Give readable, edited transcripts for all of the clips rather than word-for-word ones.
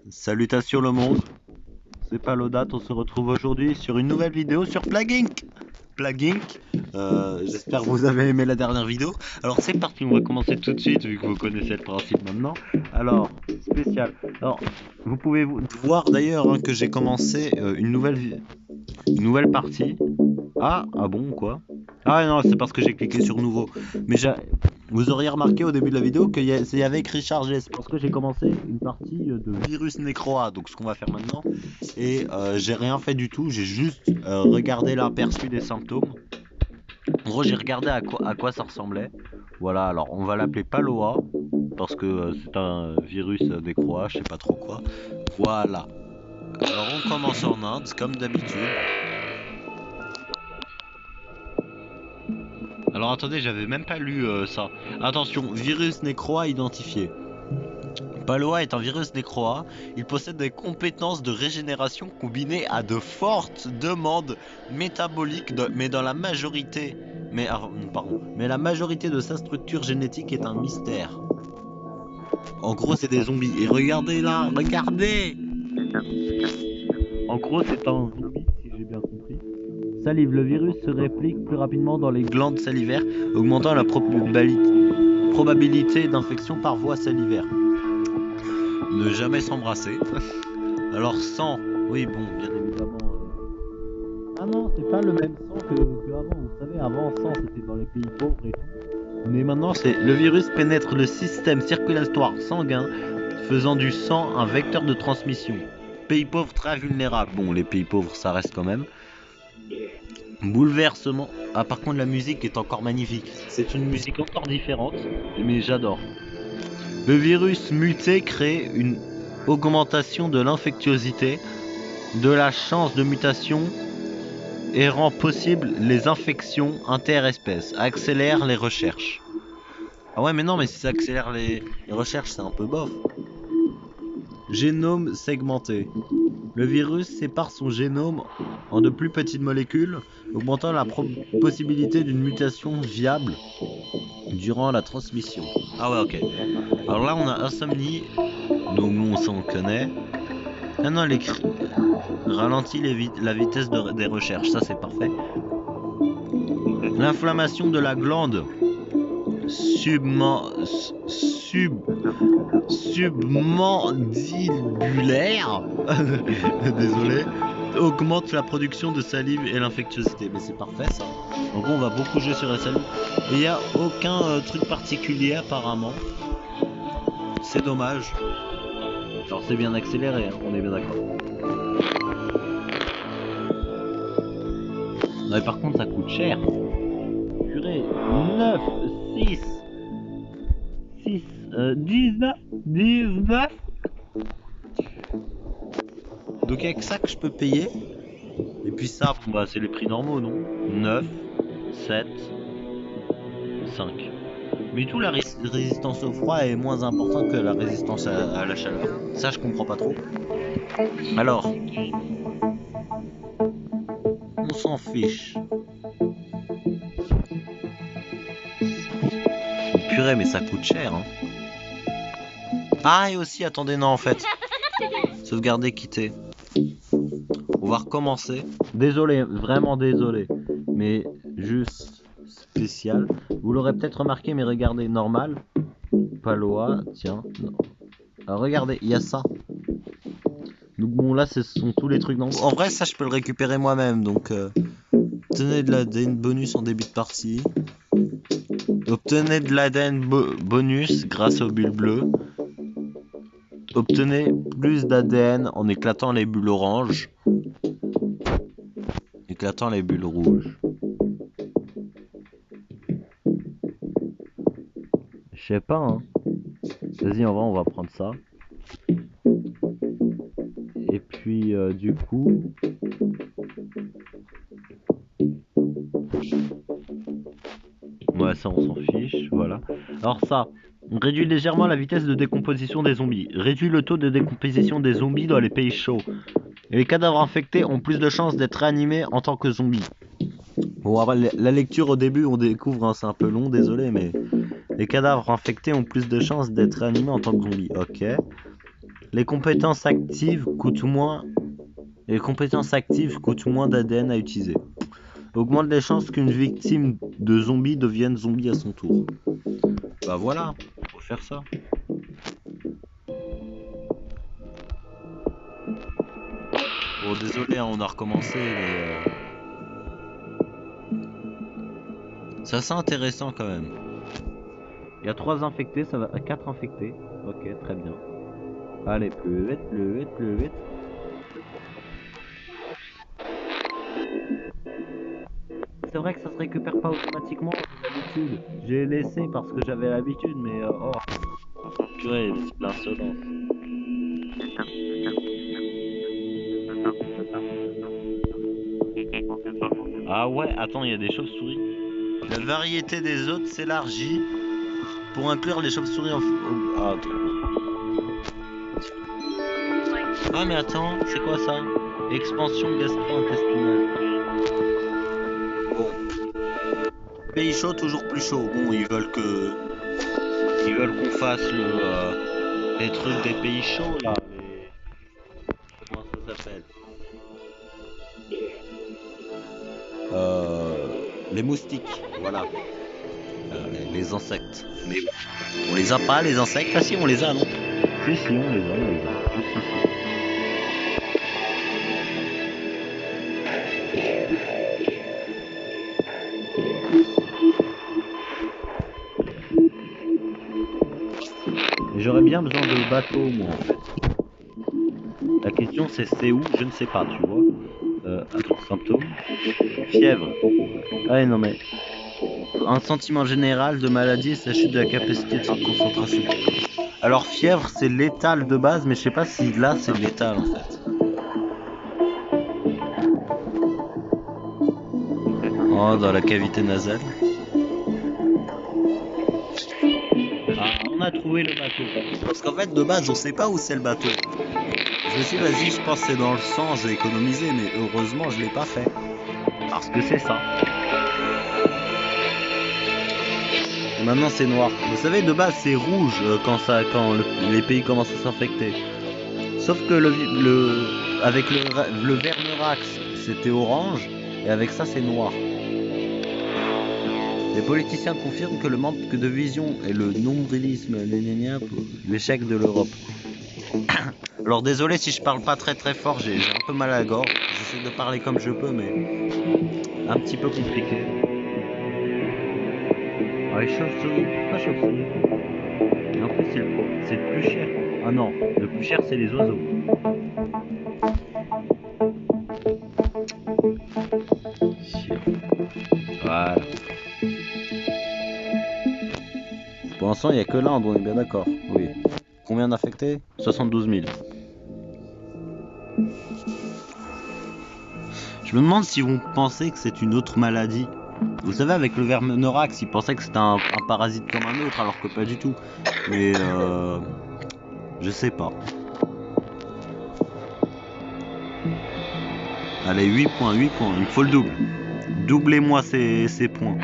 Salutations le monde, c'est Palodat, on se retrouve aujourd'hui sur une nouvelle vidéo sur Plague Inc. J'espère que vous avez aimé la dernière vidéo. Alors c'est parti, on va commencer tout de suite vu que vous connaissez le principe maintenant. Alors, spécial. Alors, vous pouvez voir d'ailleurs que j'ai commencé une nouvelle partie. Ah bon quoi? Ah non, c'est parce que j'ai cliqué sur nouveau. Mais vous auriez remarqué au début de la vidéo qu'il y avait écrit chargé. C'est parce que j'ai commencé une partie de virus Necroa. Donc ce qu'on va faire maintenant. Et j'ai rien fait du tout. J'ai juste regardé l'aperçu des symptômes. En gros, j'ai regardé à quoi ça ressemblait. Voilà, alors on va l'appeler Paloa. Parce que c'est un virus Necroa, je sais pas trop quoi. Voilà. Alors on commence en Inde, comme d'habitude. Alors attendez, j'avais même pas lu ça. Attention, virus Necroa identifié. Paloa est un virus Necroa. Il possède des compétences de régénération combinées à de fortes demandes métaboliques, mais la majorité de sa structure génétique est un mystère. En gros, c'est des zombies. Et regardez là, regardez. En gros, c'est un zombie, si j'ai bien compris. Salive, le virus se réplique plus rapidement dans les glandes salivaires, augmentant la probabilité d'infection par voie salivaire. Ne jamais s'embrasser. Alors sang, oui bon, bien évidemment. Ah non, c'est pas le même sang que avant. Vous savez, avant sang c'était dans les pays pauvres et tout. Mais maintenant c'est le virus pénètre le système circulatoire sanguin, faisant du sang un vecteur de transmission. Pays pauvres très vulnérables. Bon, les pays pauvres ça reste quand même. Bouleversement. Ah par contre la musique est encore magnifique. C'est une musique encore différente, mais j'adore. Le virus muté crée une augmentation de l'infectiosité, de la chance de mutation et rend possible les infections interespèces, accélère les recherches. Ah ouais mais non, mais si ça accélère les recherches c'est un peu bof. Génome segmenté. Le virus sépare son génome en de plus petites molécules, augmentant la possibilité d'une mutation viable durant la transmission. Ah ouais, ok. Alors là, on a insomnie, donc on s'en connaît. Ah non, ralentit la vitesse des recherches, ça c'est parfait. L'inflammation de la glande submandibulaire désolé, augmente la production de salive et l'infectiosité. Mais c'est parfait ça. En gros, on va beaucoup jouer sur la salive. Et il n'y a aucun truc particulier apparemment. C'est dommage. Alors c'est bien accéléré, hein, on est bien d'accord. Non mais par contre ça coûte cher. Purée, 9, 6, 19. Donc avec ça que je peux payer. Et puis ça, bon bah c'est les prix normaux, non? 9, 7, 5. Mais tout, la résistance au froid est moins importante que la résistance à la chaleur. Ça je comprends pas trop. Alors, on s'en fiche. Purée, mais ça coûte cher, hein. Ah, et aussi, attendez, non, en fait. Sauvegarder, quitter. On va recommencer. Désolé, vraiment désolé. Mais juste spécial. Vous l'aurez peut-être remarqué, mais regardez, normal. Paloa, tiens. Non. Alors, regardez, il y a ça. Donc bon, là, ce sont tous les trucs. En vrai, ça, je peux le récupérer moi-même. Donc, obtenez de l'ADN bonus en début de partie. Obtenez de l'ADN bonus grâce aux bulles bleues. Obtenez plus d'ADN en éclatant les bulles oranges. Éclatant les bulles rouges. Je sais pas, hein. Vas-y, on va prendre ça. Et puis, du coup... Ouais, ça, on s'en fiche, voilà. Alors ça, réduit légèrement la vitesse de décomposition des zombies. Réduit le taux de décomposition des zombies dans les pays chauds. Et les cadavres infectés ont plus de chances d'être réanimés en tant que zombies. Bon, la lecture au début, on découvre, hein, c'est un peu long, désolé, mais Les cadavres infectés ont plus de chances d'être réanimés en tant que zombies. Ok. Les compétences actives coûtent moins. Les compétences actives coûtent moins d'ADN à utiliser. Augmente les chances qu'une victime de zombie devienne zombie à son tour. Bah voilà, faut faire ça. Bon, désolé, hein, on a recommencé, mais c'est assez intéressant quand même. Il y a 3 infectés, ça va à 4 infectés. Ok, très bien. Allez, plus vite, plus vite, plus vite. C'est vrai que ça se récupère pas automatiquement, j'ai l'habitude. J'ai laissé parce que j'avais l'habitude, mais oh, purée, c'est l'insolence. Ah ouais, attends, il y a des chauves-souris. La variété des hôtes s'élargit pour inclure les chauves-souris en... Ah, ah mais attends, c'est quoi ça? Expansion gastro-intestinale. Bon, pays chaud, toujours plus chaud. Bon, ils veulent qu'on fasse les trucs des pays chauds là. Comment ça s'appelle? Euh, les moustiques, voilà. Les insectes. Mais on les a pas les insectes? Ah si, on les a, non? Si, si, on les a, on les a. Si, si, si. Et j'aurais bien besoin de bateau, moi, en fait. La question c'est où? Je ne sais pas, tu vois. Attends, symptômes. Fièvre. Ah non mais... Un sentiment général de maladie et sa chute de la capacité de concentration. Alors fièvre c'est létal de base, mais je sais pas si là c'est létal en fait. Oh, dans la cavité nasale. Ah, on a trouvé le bateau. Parce qu'en fait de base on sait pas où c'est le bateau. Je me suis dit vas-y, je pense que c'est dans le sang, je vais économiser, mais heureusement je l'ai pas fait. Parce que c'est ça. Et maintenant c'est noir. Vous savez de base c'est rouge les pays commencent à s'infecter. Sauf que avec le Vernerax c'était orange et avec ça c'est noir. Les politiciens confirment que le manque de vision et le nombrilisme l'échec de l'Europe. Alors désolé si je parle pas très très fort, j'ai un peu mal à la gorge. J'essaie de parler comme je peux, mais un petit peu compliqué. Ah, les chauves-souris, pourquoi chauves-souris? Et en plus c'est le plus cher. Ah non, le plus cher c'est les oiseaux. Voilà. Pour l'instant, il n'y a que l'Inde, on est bien d'accord. Oui. Combien d'affectés? 72 000. Je me demande si vous pensez que c'est une autre maladie. Vous savez, avec le Vernerax, ils pensaient que c'était un parasite comme un autre, alors que pas du tout. Mais je sais pas. Allez, 8 points, 8 points. Il me faut le double. Doublez-moi ces points.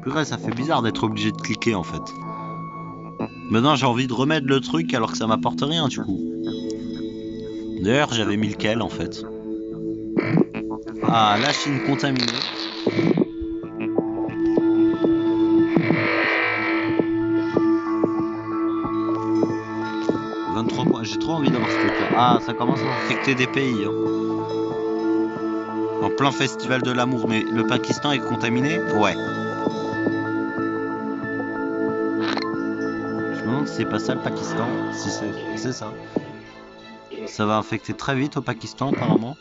Purée, ça fait bizarre d'être obligé de cliquer en fait. Maintenant, j'ai envie de remettre le truc alors que ça m'apporte rien du coup. D'ailleurs, j'avais mis lequel en fait. Ah, la Chine contaminée. J'ai trop envie d'avoir ce truc là. Ah, ça commence à infecter des pays. Hein. En plein festival de l'amour. Mais le Pakistan est contaminé? Ouais. Je me demande si c'est pas ça le Pakistan. Si c'est ça. Ça va infecter très vite au Pakistan apparemment.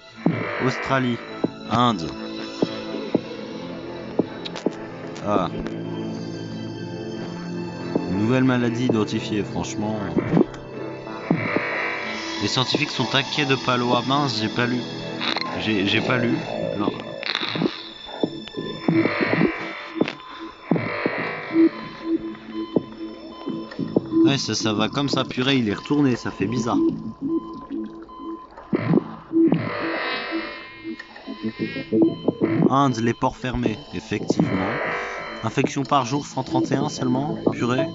Australie. Inde. Ah. Nouvelle maladie identifiée, franchement. Les scientifiques sont inquiets de Palois. Mince, j'ai pas lu. J'ai pas lu. Non. Ouais, ça va comme ça, purée, il est retourné, ça fait bizarre. Inde, les ports fermés, effectivement. Infection par jour, 131 seulement. Purée.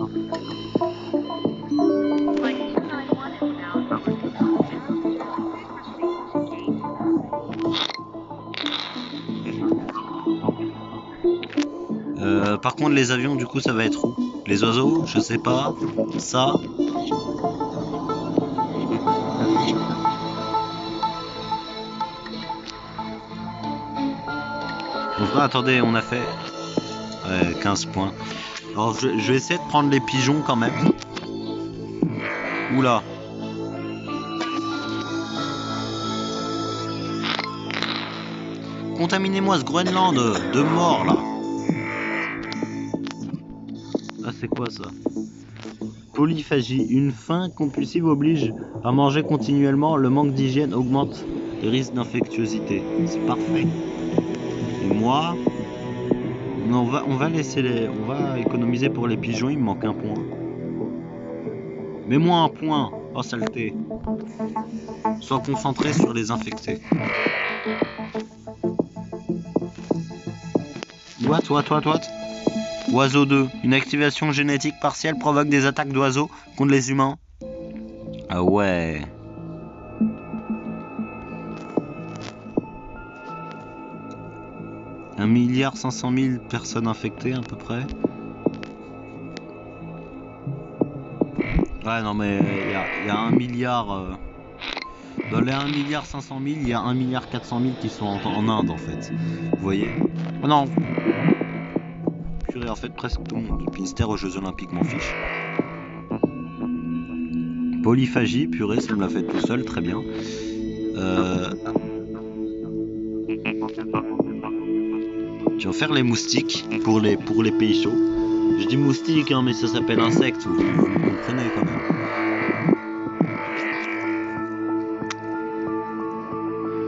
Par contre, les avions, du coup, ça va être où? Les oiseaux? Je sais pas. Ça. Enfin, attendez, on a fait 15 points. Alors, je vais essayer de prendre les pigeons quand même. Oula. Contaminez-moi ce Groenland de mort là. Ah, c'est quoi ça? Polyphagie. Une faim compulsive oblige à manger continuellement. Le manque d'hygiène augmente les risques d'infectiosité. C'est parfait. Et moi, non, on va laisser on va économiser pour les pigeons. Il me manque un point. Mets-moi un point. Oh saleté. Sois concentré sur les infectés. What? Oiseau 2. Une activation génétique partielle provoque des attaques d'oiseaux contre les humains. Ah ouais. « 1,5 milliard personnes infectées à peu près. Ouais, non mais il y a 1 milliard... Dans les 1,5 milliard, il y a 1,4 milliard qui sont en Inde en fait. Vous voyez? Ah non. Purée, en fait presque tout le monde. Ministère aux Jeux Olympiques m'en fiche. Polyphagie, purée, ça me l'a fait tout seul, très bien. Tu vas faire les moustiques pour les pays chauds. Je dis moustiques, hein, mais ça s'appelle insecte, vous comprenez quand même.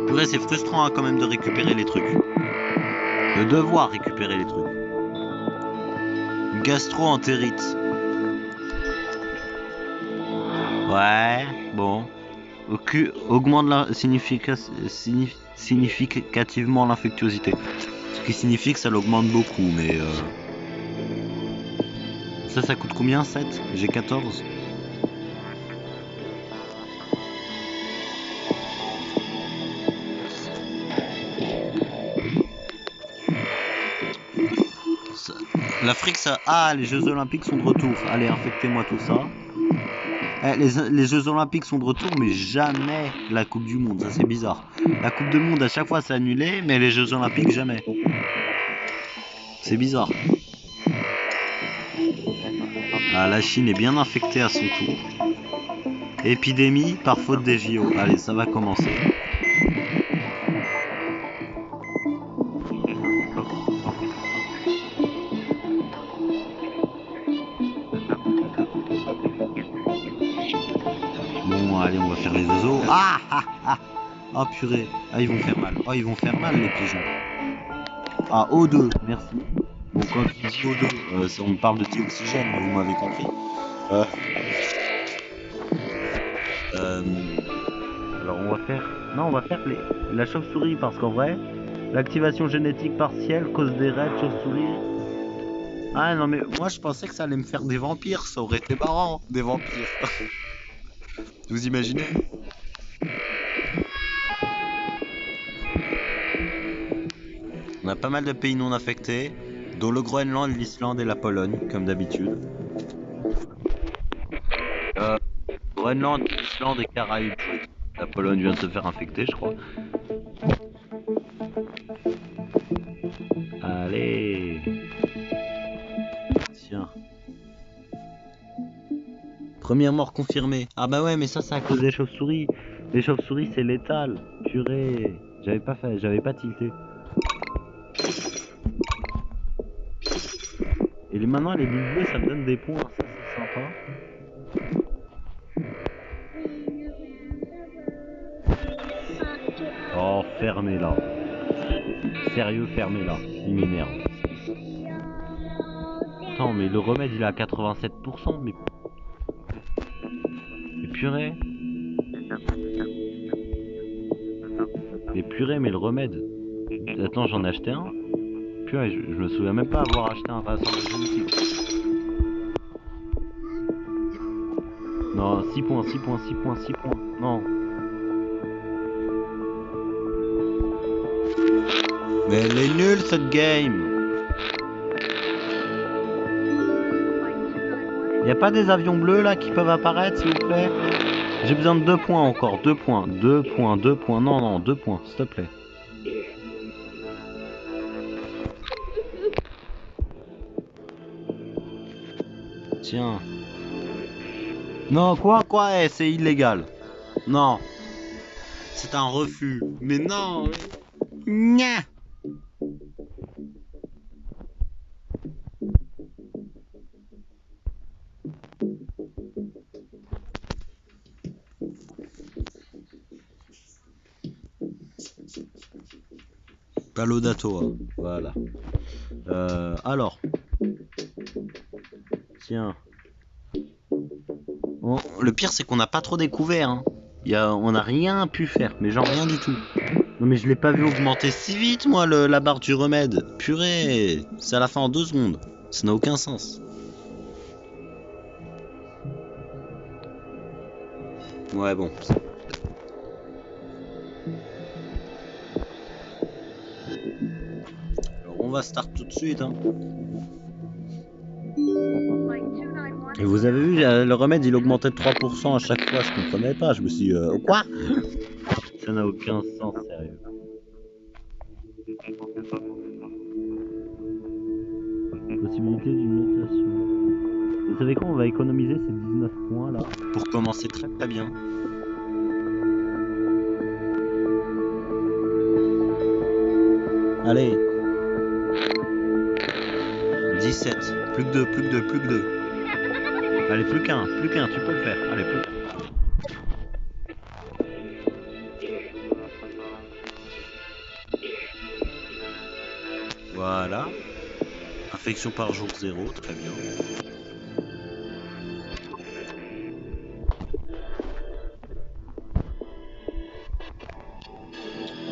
Purée, c'est frustrant hein, quand même de récupérer les trucs. De devoir récupérer les trucs. Gastro-entérite. Ouais, bon. Augmente significativement l'infectiosité. Ce qui signifie que ça l'augmente beaucoup, mais... Ça coûte combien? 7? J'ai 14. L'Afrique, ça... Ah, les Jeux Olympiques sont de retour. Allez, infectez-moi tout ça. Les Jeux Olympiques sont de retour, mais jamais la Coupe du Monde. Ça, c'est bizarre. La Coupe du Monde, à chaque fois, c'est annulé, mais les Jeux Olympiques, jamais. C'est bizarre. Ah, la Chine est bien infectée à son tour. Épidémie par faute des JO. Allez, ça va commencer. Bon, allez, on va faire les oiseaux. Ah. Oh purée. Ah, ils vont faire mal. Oh, ils vont faire mal, les pigeons. Ah, O2, merci. Bon, quand tu dis O2, on parle de dioxygène, vous m'avez compris. Alors on va faire... Non, on va faire la chauve-souris, parce qu'en vrai, l'activation génétique partielle cause des raids chauve-souris. Ah non mais moi je pensais que ça allait me faire des vampires, ça aurait été marrant, des vampires. Vous imaginez? On a pas mal de pays non affectés, dont le Groenland, l'Islande et la Pologne, comme d'habitude. Groenland, l'Islande et Caraïbes. La Pologne vient de se faire infecter, je crois. Allez. Tiens. Première mort confirmée. Ah bah ouais, mais ça c'est à cause des chauves-souris. Les chauves-souris c'est létal. Purée. J'avais pas tilté. Et maintenant les bulles bleues ça me donne des points, ça c'est sympa. Oh, fermez-la. Sérieux, fermez-la. Il m'énerve. Attends, mais le remède il est à 87%, mais purée. Mais purée, mais le remède. Attends, j'en ai acheté un. Purée, je me souviens même pas avoir acheté un rassembleur génétique. Non, 6 points, 6 points, 6 points, 6 points. Non. Mais elle est nulle cette game. Y a pas des avions bleus là qui peuvent apparaître s'il vous plaît? J'ai besoin de 2 points encore, 2 points, 2 points, 2 points, non, non, 2 points, s'il te plaît. Tiens. Non, quoi, c'est illégal. Non. C'est un refus. Mais non. Nya. Palodato, voilà. Alors. Tiens. Bon, le pire c'est qu'on n'a pas trop découvert. Hein. On n'a rien pu faire, mais genre rien du tout. Non mais je l'ai pas vu augmenter si vite moi la barre du remède. Purée, c'est à la fin en 2 secondes. Ça n'a aucun sens. Ouais bon. Alors on va start tout de suite. Hein. Et vous avez vu, le remède il augmentait de 3% à chaque fois, je comprenais pas, je me suis dit, quoi? Ça n'a aucun sens, sérieux. Possibilité d'une notation. Vous savez quoi, on va économiser ces 19 points là, pour commencer très très bien. Allez. 17, plus que 2, plus que 2, plus que 2. Allez, plus qu'un, tu peux le faire. Allez, plus qu'un. Voilà. Infection par jour 0, très bien.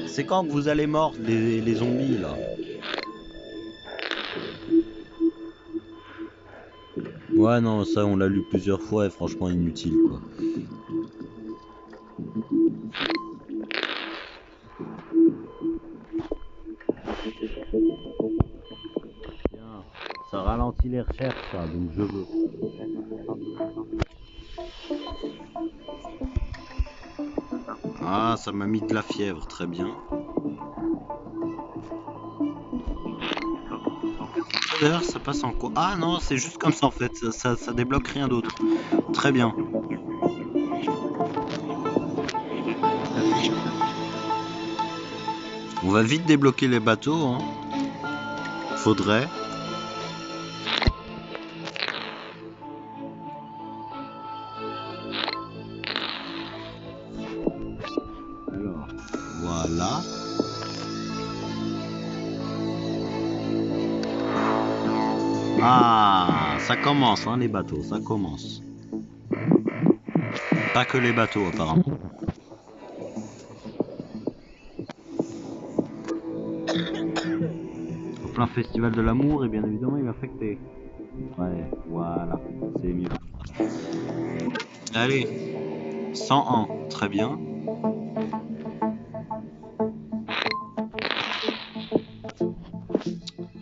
C'est quand que vous allez mordre les zombies là? Ouais non, ça on l'a lu plusieurs fois et franchement inutile quoi. Bien, ça ralentit les recherches ça, donc je veux. Ah, ça m'a mis de la fièvre, très bien. D'ailleurs, ça passe en quoi? Ah non, c'est juste comme ça en fait, ça débloque rien d'autre. Très bien. On va vite débloquer les bateaux, hein. Faudrait. Alors, voilà. Ah, ça commence, hein, les bateaux, ça commence. Pas que les bateaux, apparemment. Au plein festival de l'amour, et bien évidemment, il va affecter. Ouais, voilà, c'est mieux. Allez, 101, très bien.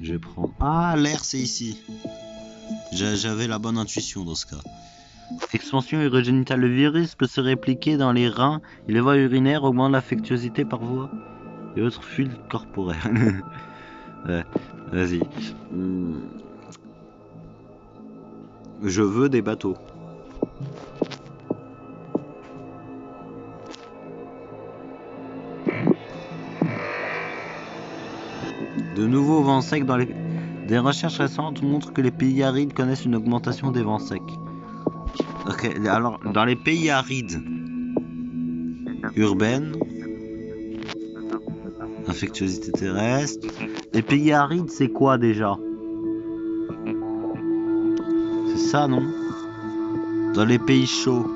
Je vais prendre... Ah, l'air, c'est ici. J'avais la bonne intuition dans ce cas. Expansion urogénitale. Le virus peut se répliquer dans les reins et les voies urinaires, augmente l'affectuosité par voie et autres fluides corporels. Ouais, vas-y. Je veux des bateaux. De nouveaux vents secs dans les... Des recherches récentes montrent que les pays arides connaissent une augmentation des vents secs. Ok, alors dans les pays arides urbaines, infectiosité terrestre. Les pays arides, c'est quoi déjà? C'est ça, non? Dans les pays chauds,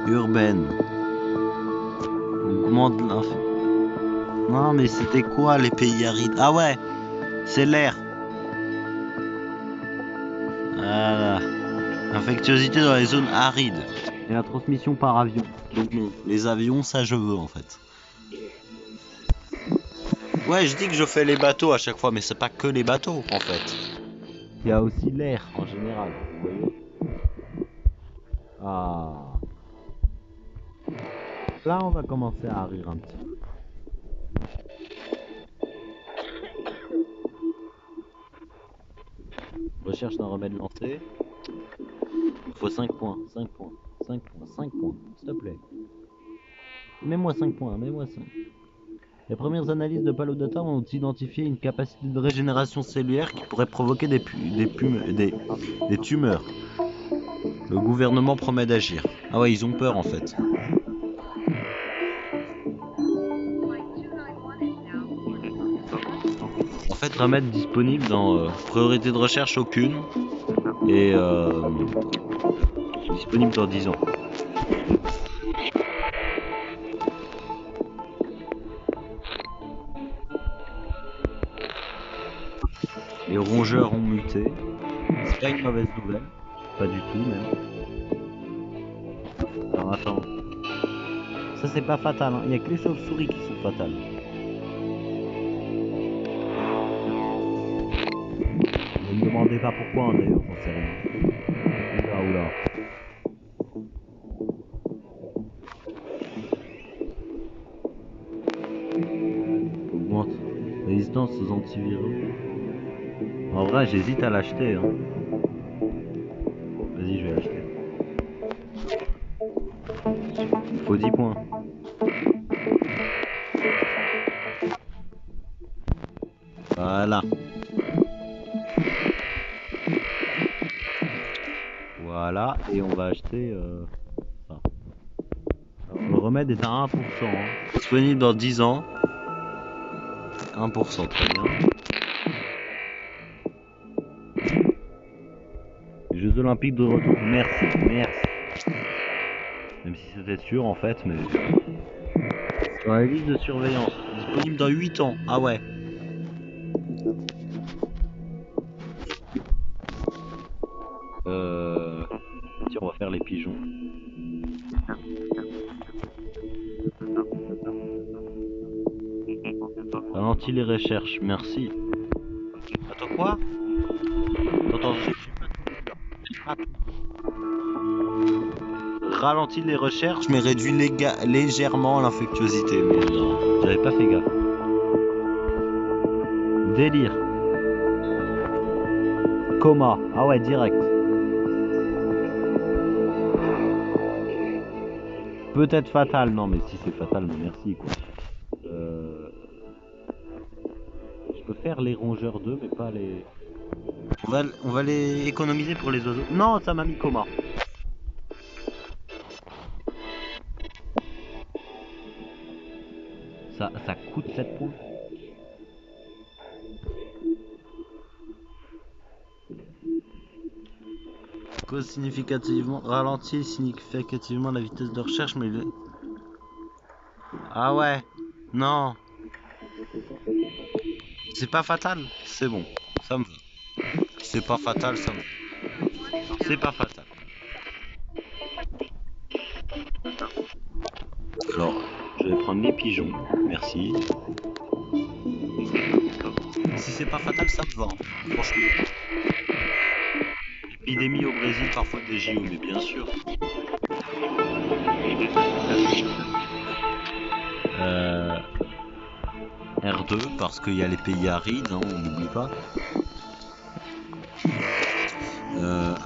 urbaines, augmente l'infection. Non, mais c'était quoi les pays arides? Ah ouais, c'est l'air. Voilà. Infectiosité dans les zones arides. Et la transmission par avion. Donc non, les avions, ça je veux en fait. Ouais, je dis que je fais les bateaux à chaque fois, mais c'est pas que les bateaux en fait. Il y a aussi l'air en général, vous voyez. Ah. Là, on va commencer à rire un petit peu. Recherche d'un remède lancé. Il faut 5 points, 5 points, 5 points, 5 points, s'il te plaît. Mets-moi 5 points, mets-moi 5. Les premières analyses de Palodata ont identifié une capacité de régénération cellulaire qui pourrait provoquer des tumeurs. Le gouvernement promet d'agir. Ah ouais, ils ont peur en fait. En fait, remède disponible dans priorité de recherche aucune et disponible dans 10 ans. Les rongeurs ont muté. C'est pas une mauvaise nouvelle. Pas du tout même. Alors attends. Ça c'est pas fatal, hein. Il y a que les chauves-souris qui sont fatales. Ne me demandez pas pourquoi hein, d'ailleurs, j'en sais rien. Oula oula. Augmente résistance aux antiviraux. En vrai j'hésite à l'acheter hein. Vas-y je vais l'acheter. Il faut 10 points. Voilà. Voilà, et on va acheter ça. Alors, le remède est à 1%. Hein. Disponible dans 10 ans. 1%, très bien. Les Jeux Olympiques de retour. Merci, merci. Même si c'était sûr en fait, mais... Sur la liste de surveillance. Disponible dans 8 ans. Ah ouais. Tiens, on va faire les pigeons. Ralentis les recherches, merci. Attends quoi? Attends, ralentit les recherches, mais réduit légèrement l'infectiosité. Mais non, j'avais pas fait gaffe. Délire. Coma. Ah ouais, direct. Peut-être fatal. Non, mais si c'est fatal, mais merci quoi. Je peux faire les rongeurs 2, mais pas les... On va les économiser pour les oiseaux. Non, ça m'a mis coma. Ça coûte 7 points. Cause significativement... Ralentit significativement la vitesse de recherche, mais... Ah ouais. Non. C'est pas fatal. C'est bon. Ça me va. C'est pas fatal, ça me va. C'est pas fatal. Alors, je vais prendre les pigeons. Merci. Si c'est pas fatal, ça me va. Franchement. Épidémie au Brésil, parfois des JO, mais bien sûr. R2, parce qu'il y a les pays arides, hein, on n'oublie pas.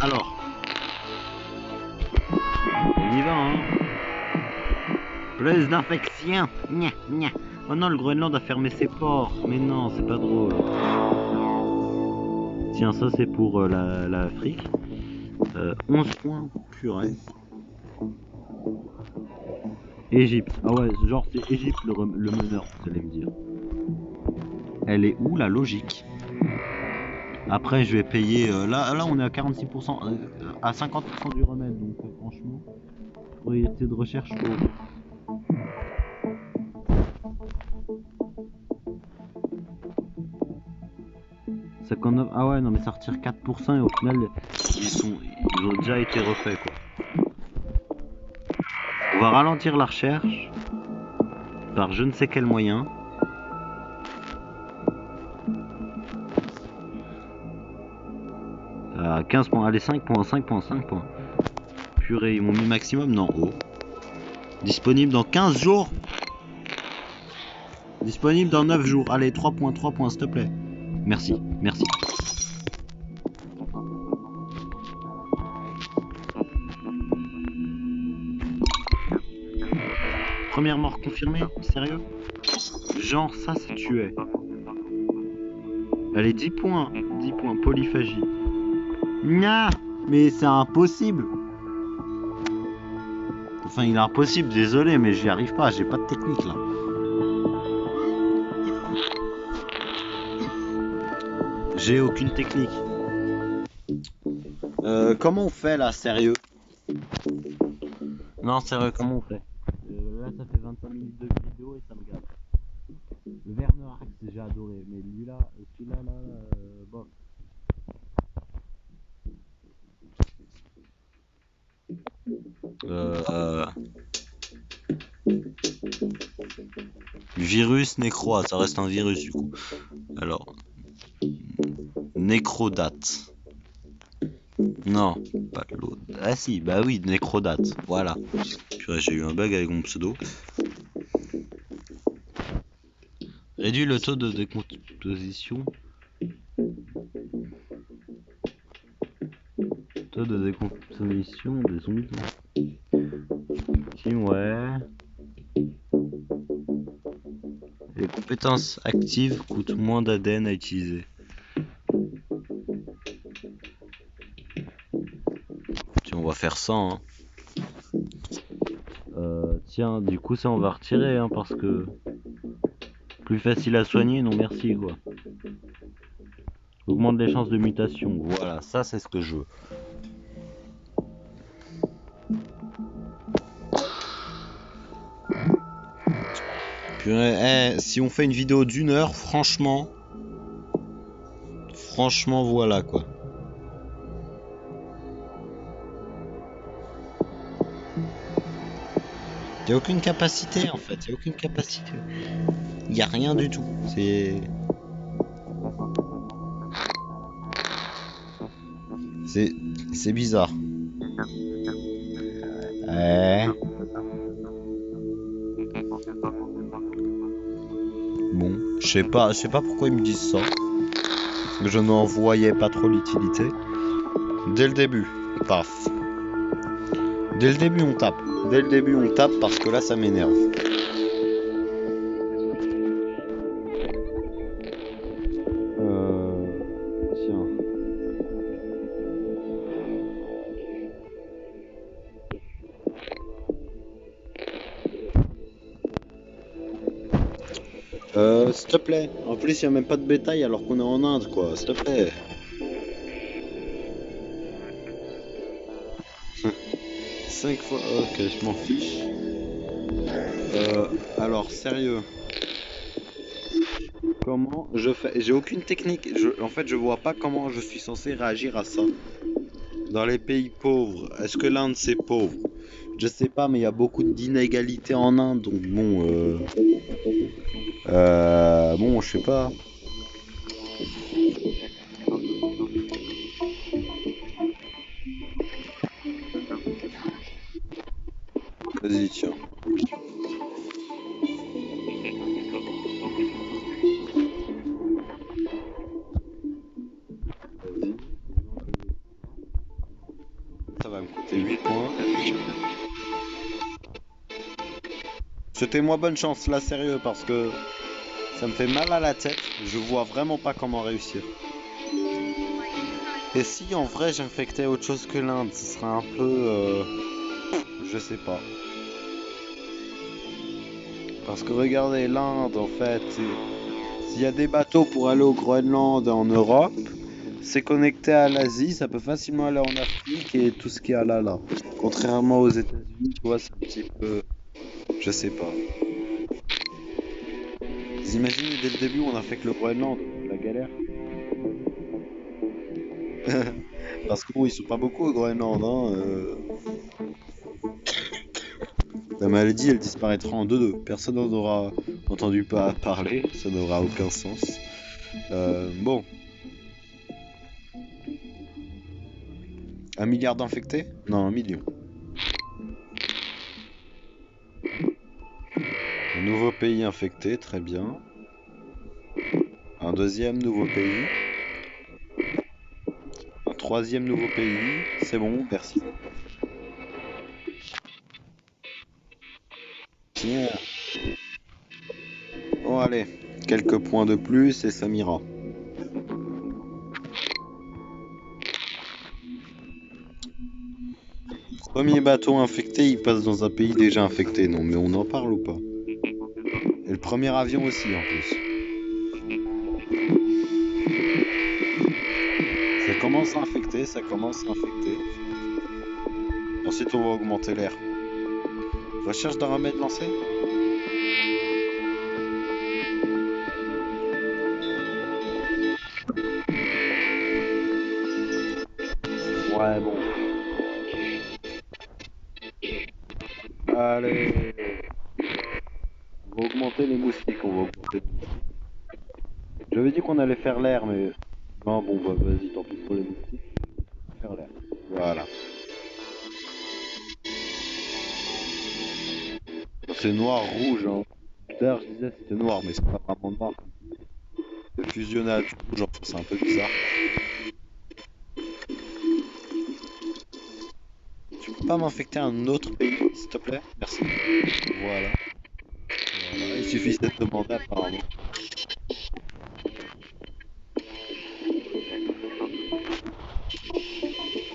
Alors. On y va, hein. Plus d'infection. Nya, nya. Oh non, le Groenland a fermé ses ports. Mais non, c'est pas drôle. Tiens, ça c'est pour l'Afrique. 11 points. Purée. Égypte. Ah ouais, genre c'est Égypte le meneur, vous allez me dire. Elle est où la logique? Après, je vais payer. Là, on est à 46%, à 50% du remède, donc franchement, priorité de recherche haut. Ah ouais, non mais ça retire 4% et au final ils ont déjà été refaits quoi. On va ralentir la recherche par je ne sais quel moyen. À 15 points, allez 5 points, 5 points, 5 points. Purée, ils m'ont mis maximum, non, oh. Disponible dans 15 jours. Disponible dans 9 jours. Allez, 3 points, s'il te plaît. Merci, merci. Première mort confirmée, sérieux? Genre ça se tuait. Allez, 10 points, polyphagie. Nya, mais c'est impossible. Enfin, il est impossible, désolé, mais j'y arrive pas, j'ai pas de technique là. J'ai aucune technique. Comment on fait là, sérieux? Non, sérieux, comment on fait? Là, ça fait 25 minutes de vidéo et ça me gâte. Le Werner Axe, j'ai adoré, mais celui-là, bon. Virus nécro, ça reste un virus du coup. Alors, nécrodate. Non, pas l'autre. Ah si, bah oui, nécrodate. Voilà. Purée, j'ai eu un bug avec mon pseudo. Réduit le taux de décomposition. Taux de décomposition des zombies. Team, ouais. Les compétences actives coûtent moins d'ADN à utiliser. Tiens, on va faire ça. Hein. Tiens, du coup, ça on va retirer hein, parce que plus facile à soigner, non merci quoi. Augmente les chances de mutation. Voilà, ça c'est ce que je veux. Purée, si on fait une vidéo d'1 heure, franchement, voilà quoi. Y'a aucune capacité en fait, y'a aucune capacité. Y'a rien du tout. C'est bizarre. Bon, je sais pas pourquoi ils me disent ça. Je n'en voyais pas trop l'utilité. Dès le début, paf. Dès le début on tape. Parce que là ça m'énerve. Tiens. S'il te plaît. En plus, il n'y a même pas de bétail alors qu'on est en Inde, quoi. S'il te plaît. Cinq fois. Ok, je m'en fiche. Alors, sérieux. Comment je fais? J'ai aucune technique. En fait, je vois pas comment je suis censé réagir à ça. Dans les pays pauvres, est-ce que l'Inde c'est pauvre? Je sais pas, mais il y a beaucoup d'inégalités en Inde, donc bon. Bon, je sais pas. Vas-y, tiens. Ça va me coûter 8 points. Souhaitez-moi bonne chance, là, sérieux, parce que ça me fait mal à la tête. Je vois vraiment pas comment réussir. Et si en vrai j'infectais autre chose que l'Inde, ce serait un peu... je sais pas. Parce que regardez, l'Inde, en fait, s'il y a des bateaux pour aller au Groenland en Europe, c'est connecté à l'Asie, ça peut facilement aller en Afrique et tout ce qui est là. Contrairement aux États-Unis, tu vois, c'est un petit peu... Je sais pas. Vous imaginez dès le début, on a fait que le Groenland, la galère. Parce que bon, ils sont pas beaucoup au Groenland, hein. La maladie, elle disparaîtra en 2-2. Personne n'en aura entendu pas parler, ça n'aura aucun sens. Bon, 1 milliard d'infectés? Non, 1 million. Un nouveau pays infecté, très bien. Un deuxième nouveau pays. Un troisième nouveau pays. C'est bon, merci. Tiens. Bon, allez. Quelques points de plus et ça m'ira. Premier bateau infecté, il passe dans un pays déjà infecté. Non, mais on en parle ou pas? Et le premier avion aussi, en plus. Ça commence à infecter, ça commence à infecter. Ensuite, on va augmenter l'air. Recherche d'un remède lancé? Ouais, bon. Allez. On va augmenter les moustiques, on va augmenter les moustiques. J'avais dit qu'on allait faire l'air, mais... Non, bon, bah vas-y, tant pis pour les moustiques. On va faire l'air. Voilà. C'est noir, rouge, hein. D'ailleurs, je disais c'était noir, mais c'est pas vraiment noir. C'est fusionné à du rouge, enfin, c'est un peu bizarre. Tu peux pas m'infecter un autre pays, s'il te plaît? Merci. Voilà. Voilà. Il suffit de demander apparemment.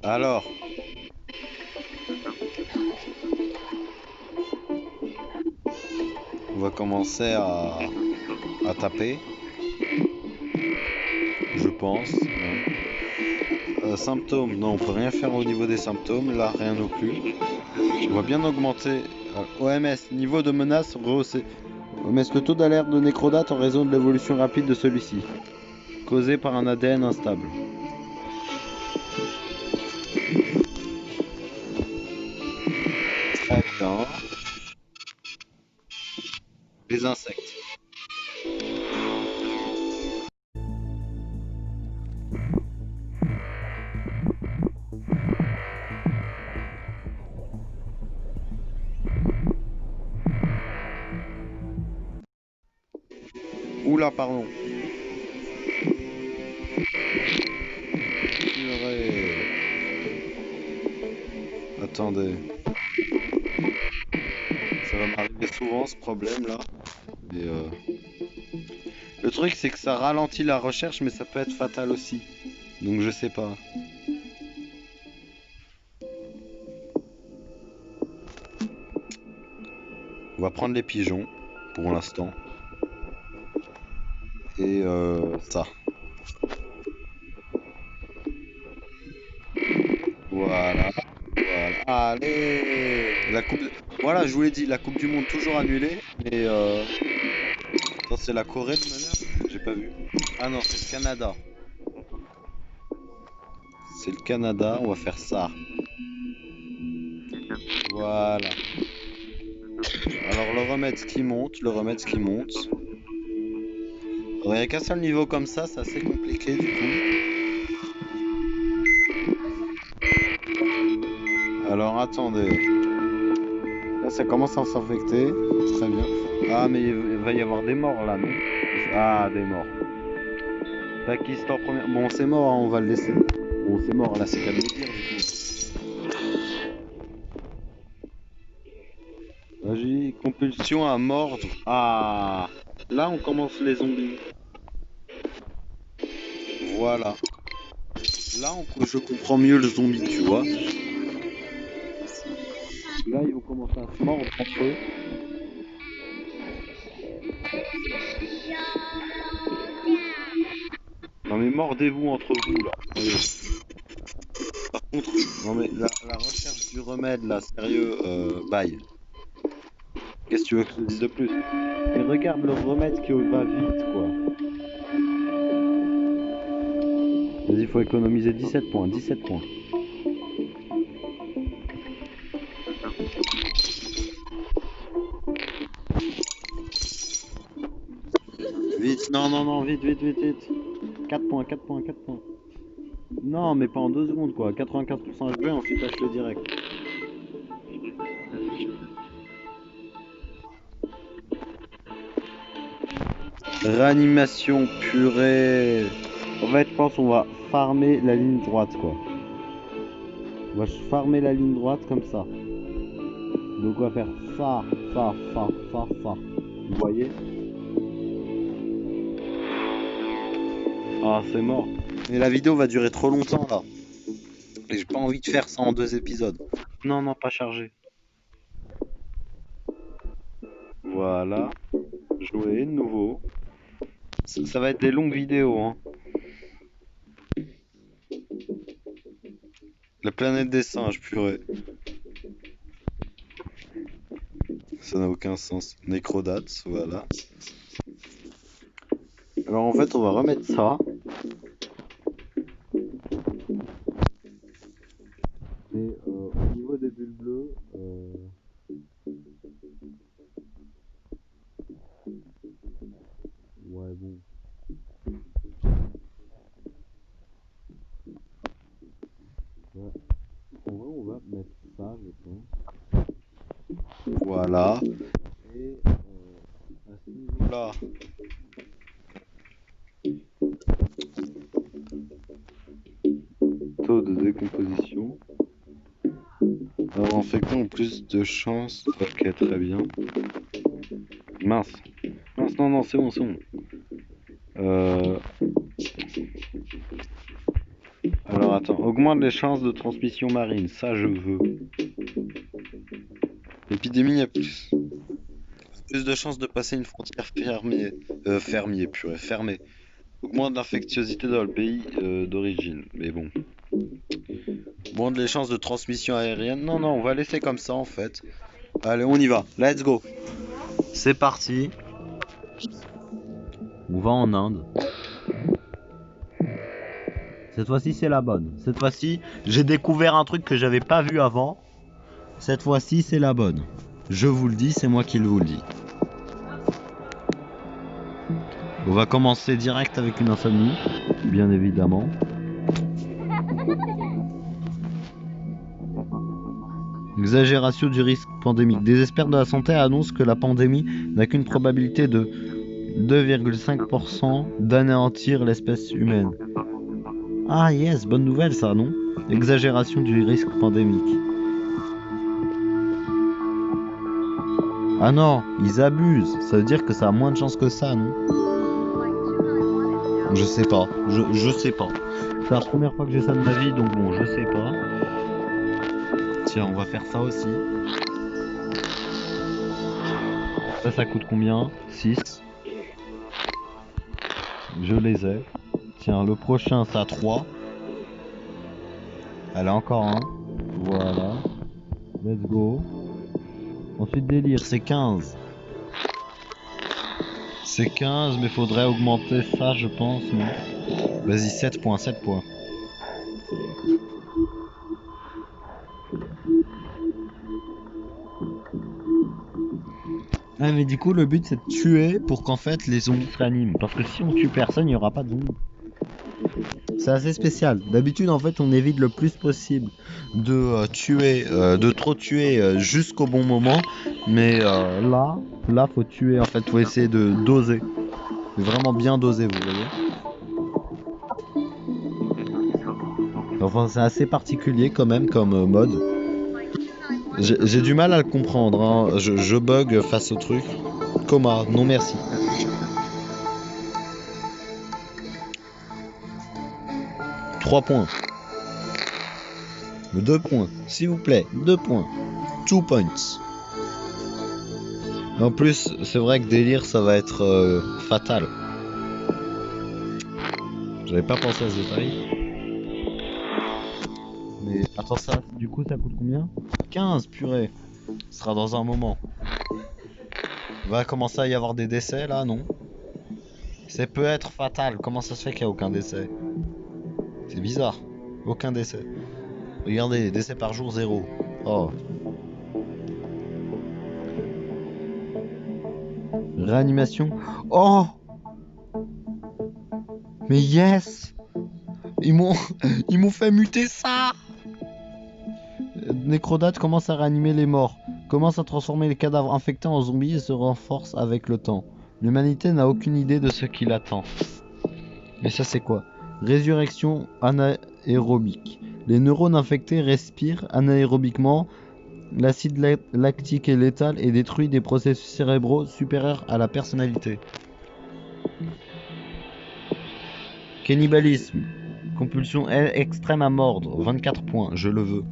Alors, on va commencer à taper, je pense. Symptômes, non, on peut rien faire au niveau des symptômes, là rien non plus. On va bien augmenter. OMS, niveau de menace rehaussé. OMS, le taux d'alerte de nécrodate en raison de l'évolution rapide de celui-ci, causé par un ADN instable. Très bien. Les insectes. Oula, pardon. Purée. Attendez. Ça va m'arriver souvent ce problème là. Et le truc c'est que ça ralentit la recherche mais ça peut être fatal aussi. Donc je sais pas. On va prendre les pigeons pour l'instant. Et ça. Voilà. Voilà. Allez. La coupe. Voilà, je vous l'ai dit, la Coupe du Monde toujours annulée. Mais attends, c'est la Corée de manière? J'ai pas vu. Ah non, c'est le Canada. C'est le Canada, on va faire ça. Voilà. Alors le remède qui monte, le remède qui monte. Il n'y a qu'un seul niveau comme ça, c'est assez compliqué du coup. Alors attendez. Là ça commence à s'infecter. Très bien. Ah mais il va y avoir des morts là, non? Ah, des morts. Pakistan première. Bon c'est mort, hein, on va le laisser. Bon c'est mort là, c'est qu'à le dire du coup. Vas-y, compulsion à mordre. Ah, là on commence les zombies. Voilà. Là je comprends mieux le zombie, tu vois. Là ils vont commencer à se mordre entre eux. Non mais mordez-vous entre vous là. Par contre, non mais la recherche du remède là, sérieux, bye. Qu'est-ce que tu veux que je te dise de plus? Mais regarde le remède qui va vite quoi. Vas-y, il faut économiser 17 points, 17 points. Vite, non, non, non, vite, vite, vite, vite. 4 points, 4 points, 4 points. Non, mais pas en 2 secondes, quoi. 95% HB, ensuite lâche le direct. Réanimation purée. En fait, je pense qu'on va farmer la ligne droite, quoi. On va farmer la ligne droite comme ça. Donc on va faire ça, ça, ça, ça, ça. Vous voyez? Ah, c'est mort. Mais la vidéo va durer trop longtemps, là. Et j'ai pas envie de faire ça en 2 épisodes. Non, non, pas chargé. Voilà. Jouer de nouveau. Ça va être des longues vidéos, hein. La planète des singes, purée. Ça n'a aucun sens. Necrodats, voilà. Alors en fait, on va remettre ça. Et au niveau des bulles bleues, ouais, bon. Ouais. On va mettre ça, je pense. Voilà. Et à ce niveau-là, taux de décomposition. Alors infectant plus de chances. Ok, très bien. Mince. Mince, non, non, c'est bon, c'est bon. Alors attends, augmente les chances de transmission marine, ça je veux. L'épidémie a plus de chances de passer une frontière fermée. Augmente l'infectiosité dans le pays d'origine, mais bon. Augmente les chances de transmission aérienne. Non, non, on va laisser comme ça en fait. Allez, on y va, let's go. C'est parti. On va en Inde. Cette fois-ci, c'est la bonne. Cette fois-ci, j'ai découvert un truc que j'avais pas vu avant. Cette fois-ci, c'est la bonne. Je vous le dis, c'est moi qui vous le dis. On va commencer direct avec une infamie, bien évidemment. Exagération du risque pandémique. Des experts de la santé annoncent que la pandémie n'a qu'une probabilité de 2,5% d'anéantir l'espèce humaine. Ah yes, bonne nouvelle ça, non? Exagération du risque pandémique. Ah non, ils abusent. Ça veut dire que ça a moins de chances que ça, non? Je sais pas. Je sais pas. C'est la première fois que j'ai ça de ma vie, donc bon, je sais pas. Tiens, on va faire ça aussi. Ça coûte combien? 6. Je les ai. Tiens, le prochain, ça a 3. Allez, encore un. Voilà. Let's go. Ensuite, délire, c'est 15. C'est 15, mais faudrait augmenter ça, je pense, non? Vas-y, 7 points, 7 points. Ah, mais du coup, le but, c'est de tuer pour qu'en fait, les zombies se réaniment. Parce que si on tue personne, il n'y aura pas de zombies. C'est assez spécial. D'habitude, en fait, on évite le plus possible de tuer, de trop tuer jusqu'au bon moment. Mais là, faut tuer. En fait, faut essayer de doser. Vraiment bien doser, vous voyez. Enfin, c'est assez particulier quand même comme mode. J'ai du mal à le comprendre. Hein. Je bug face au truc. Coma, non merci. Trois points. 2 points, s'il vous plaît, 2 points. 2 points. En plus, c'est vrai que délire, ça va être fatal. J'avais pas pensé à ce détail. Mais attends, ça, du coup, ça coûte combien? 15, purée. Ce sera dans un moment. Il va commencer à y avoir des décès là, non? Ça peut être fatal. Comment ça se fait qu'il n'y a aucun décès? C'est bizarre. Aucun décès. Regardez, décès par jour 0. Oh. Réanimation. Oh. Mais yes. Ils m'ont ils m'ont fait muter ça. Necrodate commence à réanimer les morts, commence à transformer les cadavres infectés en zombies et se renforce avec le temps. L'humanité n'a aucune idée de ce qui l'attend. Mais ça c'est quoi? Résurrection anaérobique. Les neurones infectés respirent anaérobiquement. L'acide lactique est létal et détruit des processus cérébraux supérieurs à la personnalité. Cannibalisme. Compulsion extrême à mordre. 24 points, je le veux.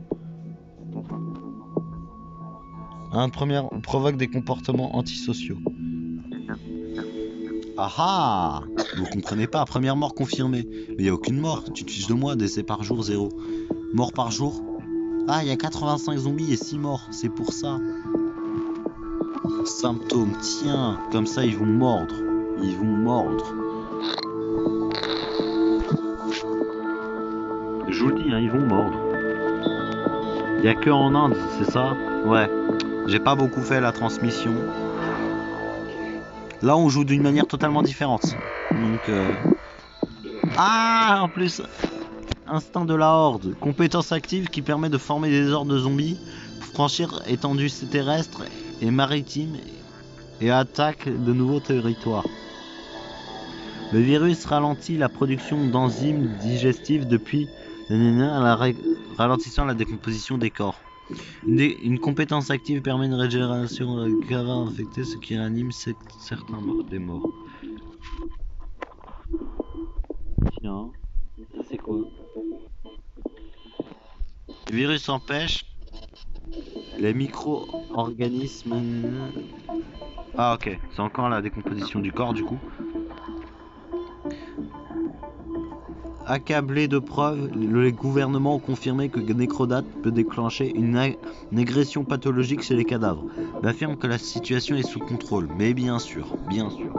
Provoque des comportements antisociaux. Ah ah! Vous comprenez pas, première mort confirmée. Mais il a aucune mort, tu te fiches de moi, décès par jour 0. Mort par jour? Ah, il y a 85 zombies et 6 morts, c'est pour ça. Symptômes, tiens, comme ça ils vont mordre. Ils vont mordre. Je vous le dis, hein, ils vont mordre. Il y a que en Inde, c'est ça? Ouais. J'ai pas beaucoup fait la transmission. Là, on joue d'une manière totalement différente. Donc, ah, en plus, instinct de la horde, compétence active qui permet de former des hordes de zombies, pour franchir étendues terrestres et maritimes et attaque de nouveaux territoires. Le virus ralentit la production d'enzymes digestives depuis ralentissant la décomposition des corps. Une compétence active permet une régénération de cadavres infectés, ce qui réanime certains des morts. Tiens, ça c'est quoi? Le virus empêche les micro-organismes. Ah ok, c'est encore la décomposition du corps du coup. Accablé de preuves, les gouvernements ont confirmé que Necrodate peut déclencher une agression pathologique chez les cadavres. Il affirme que la situation est sous contrôle, mais bien sûr, bien sûr.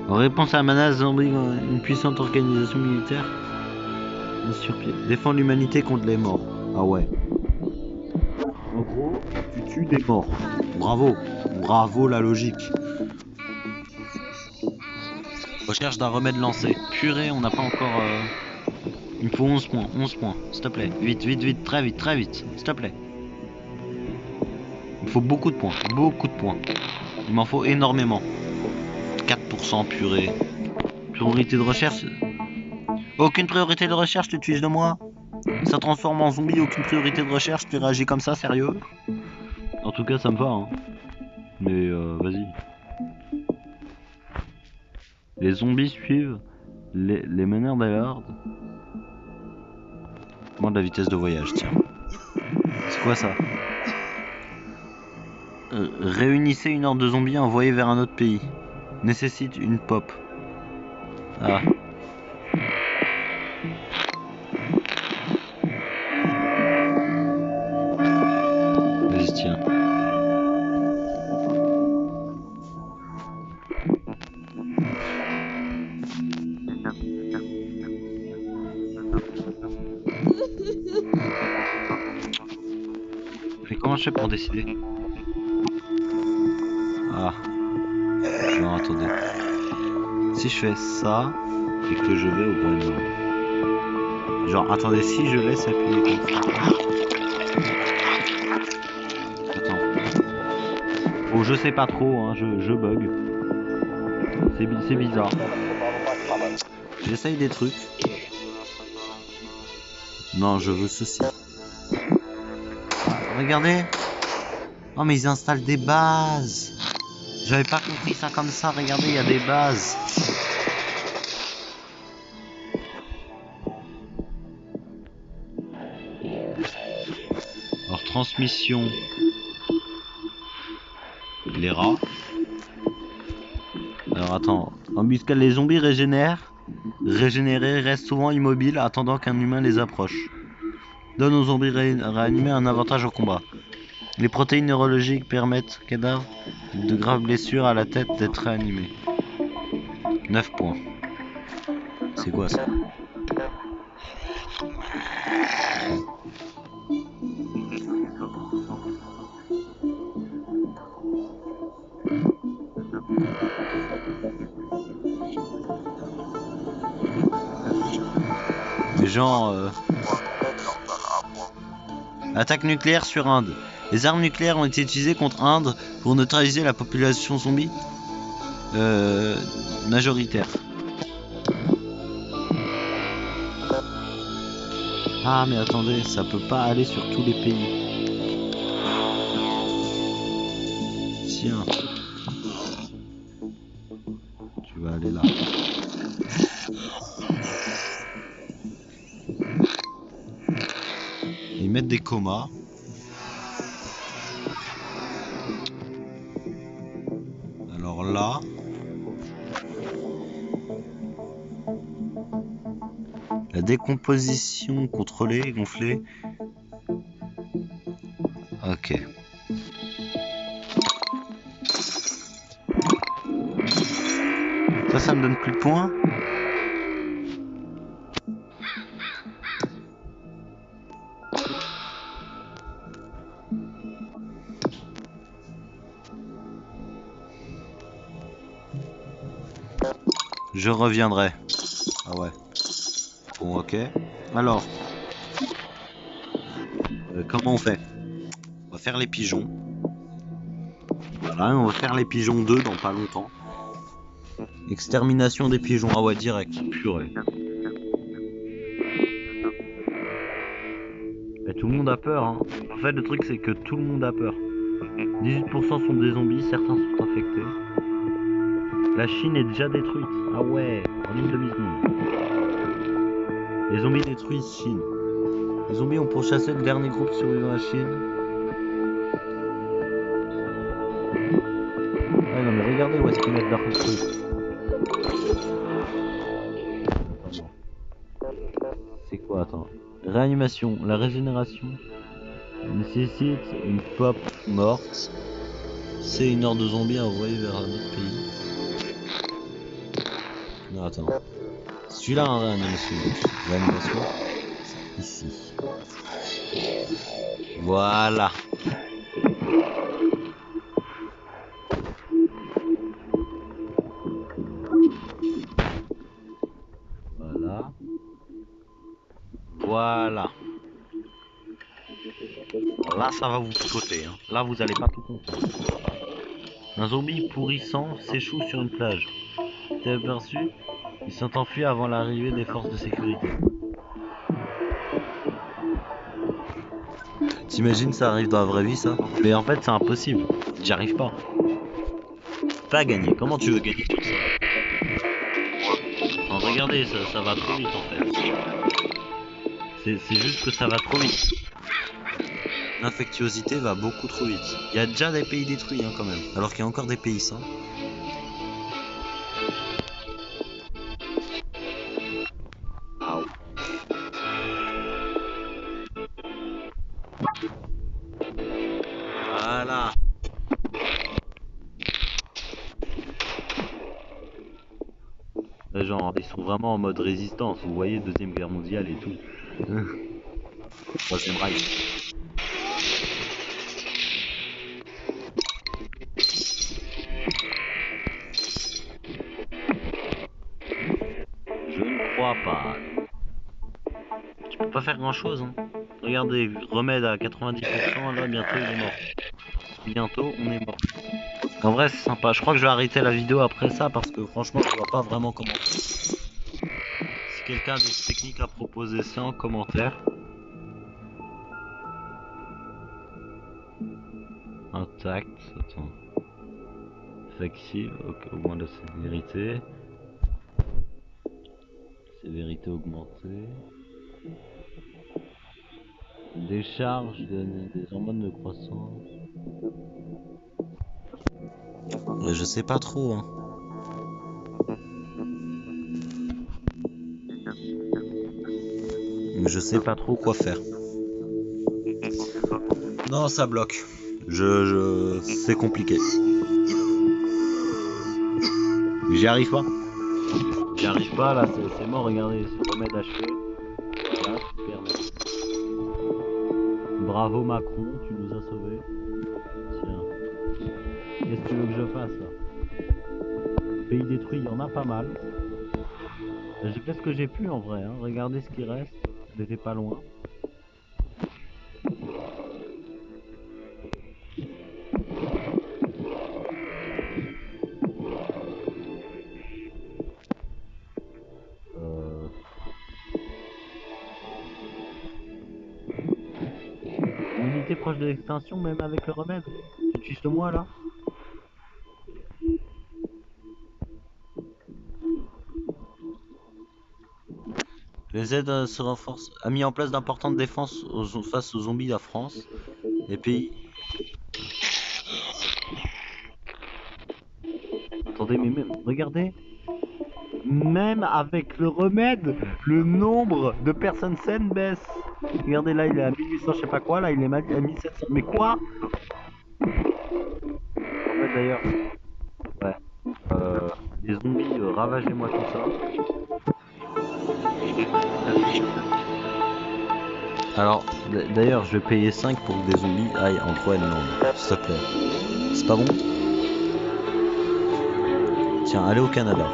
En réponse à la menace zombie, une puissante organisation militaire sur pied défend l'humanité contre les morts. Ah ouais. En gros, tu tues des morts. Bravo, bravo la logique. Recherche d'un remède lancé. Purée, on n'a pas encore... Il me faut 11 points, 11 points, s'il te plaît. Vite, vite, vite, très vite, s'il te plaît. Il me faut beaucoup de points, beaucoup de points. Il m'en faut énormément. 4% purée. Priorité de recherche. Aucune priorité de recherche, tu te fiches de moi? Ça transforme en zombie, aucune priorité de recherche, tu réagis comme ça, sérieux? En tout cas, ça me va, hein. Mais vas-y. Les zombies suivent les meneurs de l'ordre. Comment de la vitesse de voyage, tiens. C'est quoi ça? Réunissez une horde de zombies envoyés vers un autre pays. Nécessite une pop. Ah. Vas-y, tiens. Mais comment je fais pour décider? Ah. Non, attendez. Si je fais ça et que je vais au point de... Genre, attendez, si je laisse appuyer comme ça. Attends. Bon, je sais pas trop, hein, je bug. C'est bizarre. J'essaye des trucs. Non, je veux ceci. Regardez. Oh, mais ils installent des bases. J'avais pas compris ça comme ça. Regardez, il y a des bases. Alors, transmission. Les rats. Alors, attends. Embuscade, les zombies régénérés restent souvent immobiles attendant qu'un humain les approche. donne aux zombies réanimés un avantage au combat. Les protéines neurologiques permettent aux cadavres de graves blessures à la tête d'être réanimés. 9 points. C'est quoi ça? Des gens... Attaque nucléaire sur Inde. Les armes nucléaires ont été utilisées contre Inde pour neutraliser la population zombie majoritaire. Ah mais attendez, ça peut pas aller sur tous les pays. Tiens. Tu vas aller là. Ils mettent des comas. Alors là... La décomposition contrôlée, gonflée. Ok. Ça me donne plus de points. Je reviendrai. Ah ouais. Bon, ok. Alors, comment on fait? On va faire les pigeons. Voilà, on va faire les pigeons 2 dans pas longtemps. Extermination des pigeons. Ah ouais, direct. Purée. Et tout le monde a peur, hein. En fait, le truc, c'est que tout le monde a peur. 18% sont des zombies, certains sont infectés. La Chine est déjà détruite. Ah ouais, en une demi-seconde. Les zombies détruisent Chine. Les zombies ont pourchassé le dernier groupe survivant à Chine. Ouais, non mais regardez où est-ce qu'ils mettent leur truc. C'est quoi, attends. Réanimation, la régénération nécessite une pop morte. C'est une horde de zombies envoyée vers un autre pays. Non, attends. Celui-là, en réanimation. Réanimation. Ici. Voilà. Voilà. Voilà. Là, ça va vous picoter. Hein. Là, vous allez pas tout comprendre. Un zombie pourrissant s'échoue sur une plage. T'es aperçu? Ils sont enfuis avant l'arrivée des forces de sécurité. T'imagines ça arrive dans la vraie vie ça? Mais en fait c'est impossible. J'y arrive pas. Pas gagner. Comment tu veux gagner tout ça? Enfin, regardez, ça va trop vite en fait. C'est juste que ça va trop vite. L'infectiosité va beaucoup trop vite. Il y a déjà des pays détruits hein, quand même. Alors qu'il y a encore des pays sains. Voilà. Genre, ils sont vraiment en mode résistance. Vous voyez, Deuxième Guerre mondiale et tout. Troisième Reich. Je ne crois pas. Tu peux pas faire grand chose. Hein. Regardez, remède à 90%, là bientôt il est mort. Bientôt on est mort. En vrai c'est sympa, je crois que je vais arrêter la vidéo après ça parce que franchement je vois pas vraiment comment. Si quelqu'un a des techniques à proposer ça en commentaire. Intact, attends. Flexible, ok, augmente la sévérité. Sévérité augmentée. Décharge des hormones de croissance. Je sais pas trop hein. Mais je sais pas trop quoi faire. Non, ça bloque. C'est compliqué. J'y arrive pas. J'y arrive pas, là, c'est mort, regardez, c'est remède achevé. Voilà, super, merci. Bravo Macron, tu nous as sauvés. Tiens. Qu'est-ce que tu veux que je fasse, là? Pays détruit, il y en a pas mal. J'ai fait ce que j'ai pu, en vrai, hein. Regardez ce qui reste. J'étais pas loin. Unité proche de l'extinction, même avec le remède. Tu tues ce mois là. Les aides se renforcent. A mis en place d'importantes défenses face aux zombies de la France. Les pays. Attendez, mais même, regardez. Même avec le remède, le nombre de personnes saines baisse. Regardez là, il est à 1800, je sais pas quoi, là il est à 1700. Mais quoi? En fait d'ailleurs, ouais. Les zombies, ravagez-moi tout ça. Alors, d'ailleurs, je vais payer 5 pour que des zombies aillent en Groenland, s'il te plaît. C'est pas bon? Tiens, allez au Canada.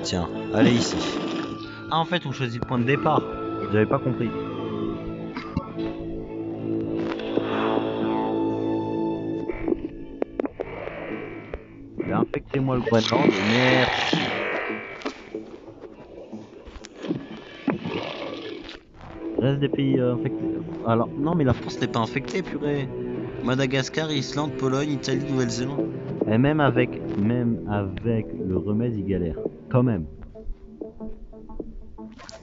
Tiens, allez ici. Ah, en fait, on choisit le point de départ. J'avais pas compris. Et infectez-moi le Groenland, merci. Reste des pays infectés. Alors, non, mais la France n'est pas infectée, purée. Madagascar, Islande, Pologne, Italie, Nouvelle-Zélande. Et même avec le remède, il galère. Quand même.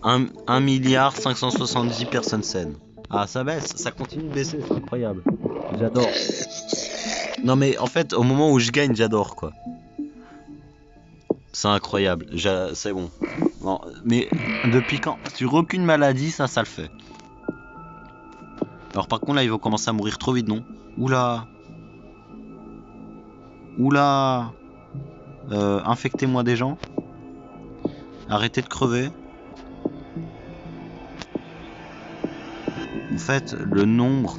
1 milliard 570 personnes saines. Ah, ça baisse, ça continue de baisser, c'est incroyable. J'adore. Non, mais en fait, au moment où je gagne, j'adore quoi. C'est incroyable, c'est bon. Non, mais depuis quand? Sur aucune maladie, ça le fait. Alors par contre là, ils vont commencer à mourir trop vite, non? Oula. Oula. Infectez-moi des gens. Arrêtez de crever. En fait, le nombre...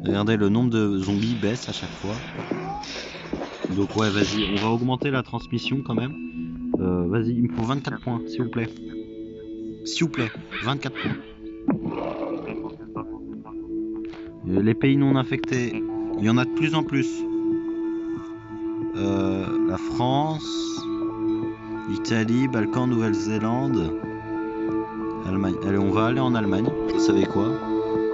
Regardez, le nombre de zombies baisse à chaque fois. Donc ouais, vas-y, on va augmenter la transmission quand même. Vas-y, il me faut 24 points, s'il vous plaît. S'il vous plaît, 24 points. Les pays non infectés, il y en a de plus en plus. La France, Italie, Balkans, Nouvelle-Zélande, Allemagne. Allez, on va aller en Allemagne. Vous savez quoi?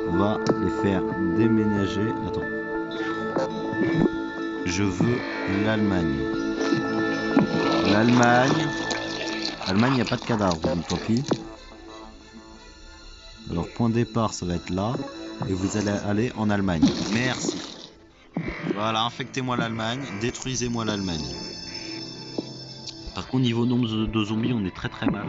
On va les faire déménager. Attends. Je veux l'Allemagne. L'Allemagne. Allemagne, il n'y a pas de cadavre, donc tant pis. Alors, point de départ, ça va être là. Et vous allez aller en Allemagne. Merci. Voilà, infectez-moi l'Allemagne. Détruisez-moi l'Allemagne. Par contre, niveau nombre de zombies, on est très très mal.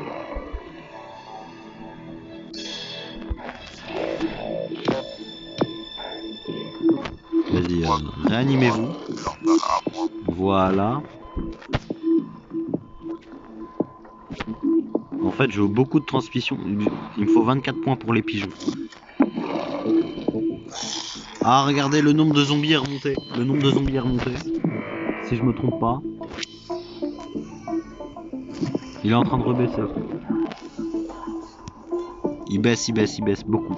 Vas-y, réanimez-vous. Voilà. En fait, j'ai beaucoup de transmission. Il me faut 24 points pour les pigeons. Ah, regardez, le nombre de zombies est remonté. Le nombre de zombies est remonté. Si je me trompe pas. Il est en train de rebaisser. Il baisse beaucoup.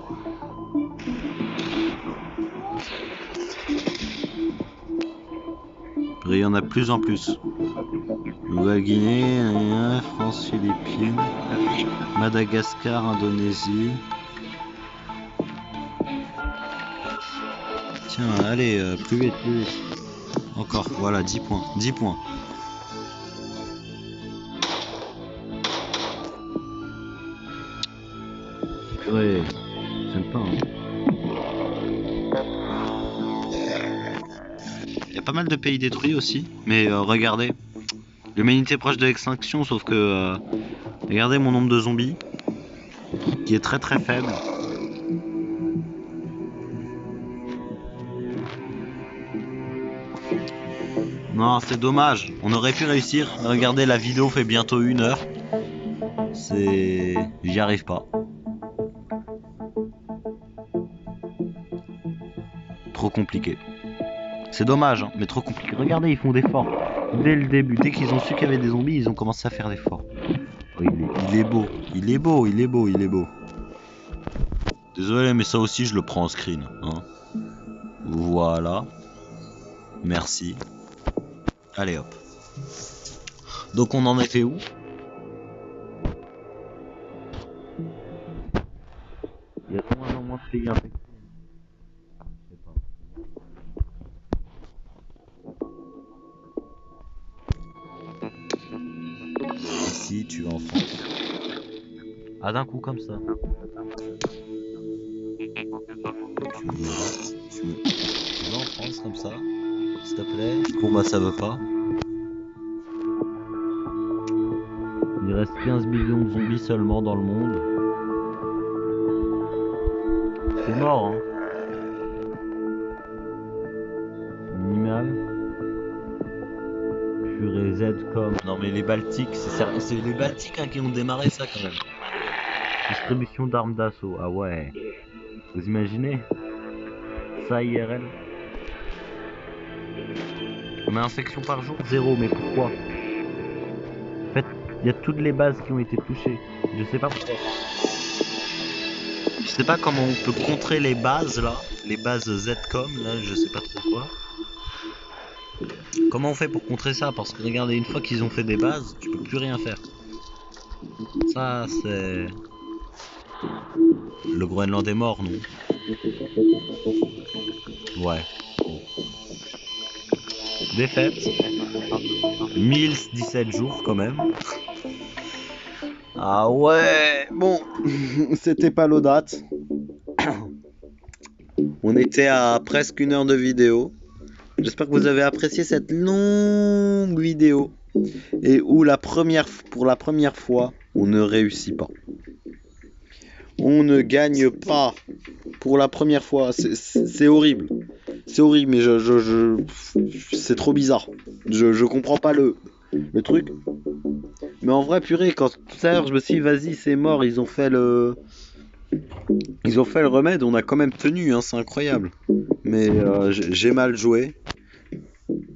Il y en a de plus en plus. Nouvelle-Guinée, France, Philippines, Madagascar, Indonésie. Tiens, allez, plus vite, plus vite. Encore, voilà, 10 points. 10 points. Purée, j'aime pas, hein. Il y a pas mal de pays détruits aussi, mais regardez. L'humanité proche de l'extinction, sauf que... regardez mon nombre de zombies, qui est très très faible. Non, c'est dommage. On aurait pu réussir. Regardez, la vidéo fait bientôt 1 heure. J'y arrive pas. Trop compliqué. C'est dommage, hein, mais trop compliqué. Regardez, ils font des forts. Dès le début, dès qu'ils ont su qu'il y avait des zombies, ils ont commencé à faire des forts. Oh, il est beau. Il est beau, il est beau, il est beau. Désolé, mais ça aussi, je le prends en screen. Hein. Voilà. Merci. Allez hop. Donc on en était où? Il y a de moins en moins de pays infectés. Je sais pas. Ici, tu es en France. Ah, d'un coup comme ça. Tu vas en France comme ça, s'il te plaît. Pour moi, ça veut pas. Il reste 15 millions de zombies seulement dans le monde. C'est mort, hein. Minimal. Purée Z-Com. Non mais les Baltiques, c'est les Baltiques hein, qui ont démarré ça quand même. Distribution d'armes d'assaut, ah ouais. Vous imaginez? Ça IRL. On a infection par jour 0, mais pourquoi? En fait, il y a toutes les bases qui ont été touchées. Je sais pas pourquoi. Je sais pas comment on peut contrer les bases là. Les bases Z-Com là, je sais pas trop quoi. Comment on fait pour contrer ça? Parce que regardez, une fois qu'ils ont fait des bases, tu peux plus rien faire. Ça c'est... Le Groenland est mort, non? Ouais. Défaite. 1017 jours quand même. Ah ouais. Bon, c'était pas l'audate. On était à presque 1 heure de vidéo. J'espère que vous avez apprécié cette longue vidéo. Et où pour la première fois, on ne réussit pas. On ne gagne pas pour la première fois. C'est horrible. C'est horrible, mais c'est trop bizarre. Je comprends pas le truc. Mais en vrai, purée, quand tout à l'heure je me suis dit, vas-y, c'est mort, ils ont fait le remède, on a quand même tenu, hein, c'est incroyable. Mais j'ai mal joué.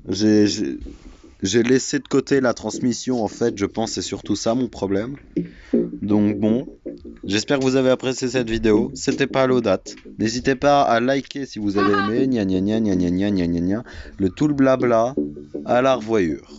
J'ai laissé de côté la transmission, en fait, je pense que c'est surtout ça mon problème. Donc bon, j'espère que vous avez apprécié cette vidéo. C'était pas l'audate. N'hésitez pas à liker si vous avez aimé. Gna gna gna gna gna gna gna gna. Le tout le blabla. À la revoyure.